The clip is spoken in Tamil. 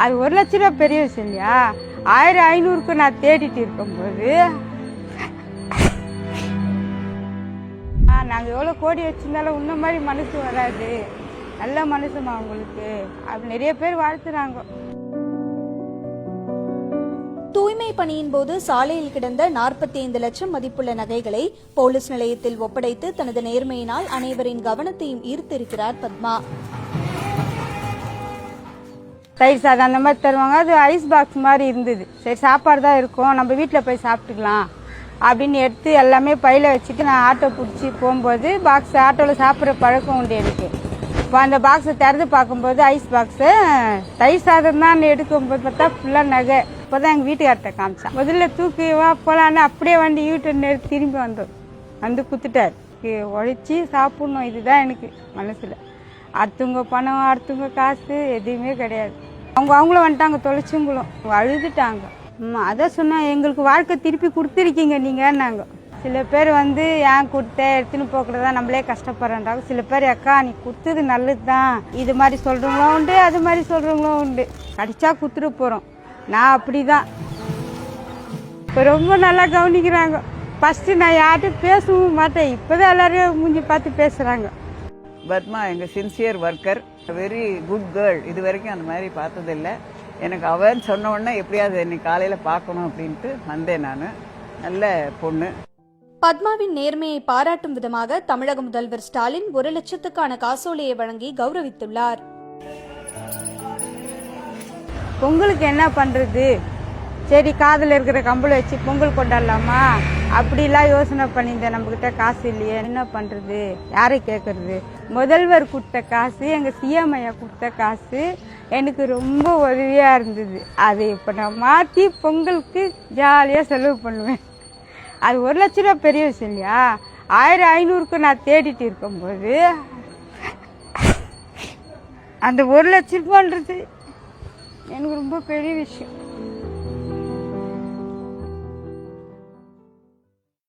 அது 1 லட்ச ரூபா பெரிய விஷயம் இல்லையா? 1500க்கு நான் தேடிட்டு இருக்கும்போது நாங்கள் எவ்வளோ கோடி வச்சிருந்தாலும் உன்ன மாதிரி மனசு வராது, நல்ல மனசுமா உங்களுக்கு அப்படி நிறைய பேர் வாழ்த்துறாங்க. தூய்மை பணியின் போது சாலையில் கிடந்த 45 லட்சம் மதிப்புள்ள நகைகளை போலீஸ் நிலையத்தில் ஒப்படைத்து தனது நேர்மையினால் அனைவரின் கவனத்தையும் ஈர்த்திருக்கிறார் பத்மா. தயிர் சாதம் அந்த மாதிரி தருவாங்க, அது ஐஸ் பாக்ஸ் மாதிரி இருந்தது. சரி சாப்பாடு தான் இருக்கும், நம்ம வீட்டில் போய் சாப்பிட்டுக்கலாம் அப்படின்னு எடுத்து எல்லாமே பையில வச்சுட்டு நான் ஆட்டோ பிடிச்சி போகும்போது பாக்ஸ் ஆட்டோவில் சாப்பிட்ற பழக்கம் உண்டு எனக்கு. இப்போ அந்த பாக்ஸை திறந்து பார்க்கும்போது ஐஸ் பாக்ஸு தயிர் சாதம் தான் எடுக்கும்போது பார்த்தா ஃபுல்லாக நகை. இப்போ தான் எங்கள் வீட்டுக்கார்ட்ட காமிச்சான். முதல்ல தூக்கி வா போகலான்னு அப்படியே வந்து யூடியூப் திரும்பி வந்தோம், வந்து குத்துட்டார். உழைச்சி சாப்பிட்ணும், இதுதான் எனக்கு மனசில். அடுத்தவங்க பணம் அடுத்தவங்க காசு எதுவுமே கிடையாது. அவங்களும் வந்துட்டாங்க, தொலைச்சவங்களும் அழுதுட்டாங்க. அதான் சொன்னால் எங்களுக்கு வாழ்க்கை திருப்பி கொடுத்துருக்கீங்க நீங்கன்னாங்க. சில பேர் வந்து ஏன் கொடுத்த எடுத்துன்னு போக்குறதா நம்மளே கஷ்டப்படுறாங்க. சில பேர் அக்கா நீ கொடுத்தது நல்லது தான், இது மாதிரி சொல்கிறவங்களும் உண்டு, அது மாதிரி சொல்கிறவங்களும் உண்டு. கடிச்சா கொடுத்துட்டு போகிறோம். நான் அப்படி தான் இப்போ ரொம்ப நல்லா கவனிக்கிறாங்க. ஃபஸ்ட்டு நான் யார்கிட்டும் பேசவும் மாட்டேன், இப்போ தான் எல்லோரும் மூஞ்சி பார்த்து பேசுகிறாங்க. பத்மா எங்கள் sincere worker, very good girl. இது வரைக்கும் அந்த மாதிரி பார்த்ததில்லை. எனக்கு அவன் சொன்ன உடனே எப்படியாவது இன்னைக்கு காலையில் பார்க்கணும் அப்படின்ட்டு வந்தேன். நான் நல்ல பொண்ணு. பத்மாவின் நேர்மையை பாராட்டும் விதமாக தமிழக முதல்வர் ஸ்டாலின் 1 லட்சத்துக்கான காசோலையை வழங்கி கௌரவித்துள்ளார். பொங்கலுக்கு என்ன பண்ணுறது, சரி காதில் இருக்கிற கம்பளை வச்சு பொங்கல் கொண்டாடலாமா அப்படிலாம் யோசனை பண்ணியிருந்தேன். நம்மக்கிட்ட காசு இல்லையே, என்ன பண்ணுறது, யாரை கேட்குறது. முதல்வர் கொடுத்த காசு, எங்கள் சிஎம் ஐயா கொடுத்த காசு எனக்கு ரொம்ப உதவியாக இருந்தது. அதை இப்போ நான் மாற்றி பொங்கலுக்கு ஜாலியாக செலவு பண்ணுவேன். அது 1 லட்ச ரூபா பெரிய விஷயம் இல்லையா? 1500க்கு நான் தேடிட்டு இருக்கும்போது அந்த 1 லட்ச ரூபான்றது எனக்கு ரொம்ப பெரிய விஷயம்.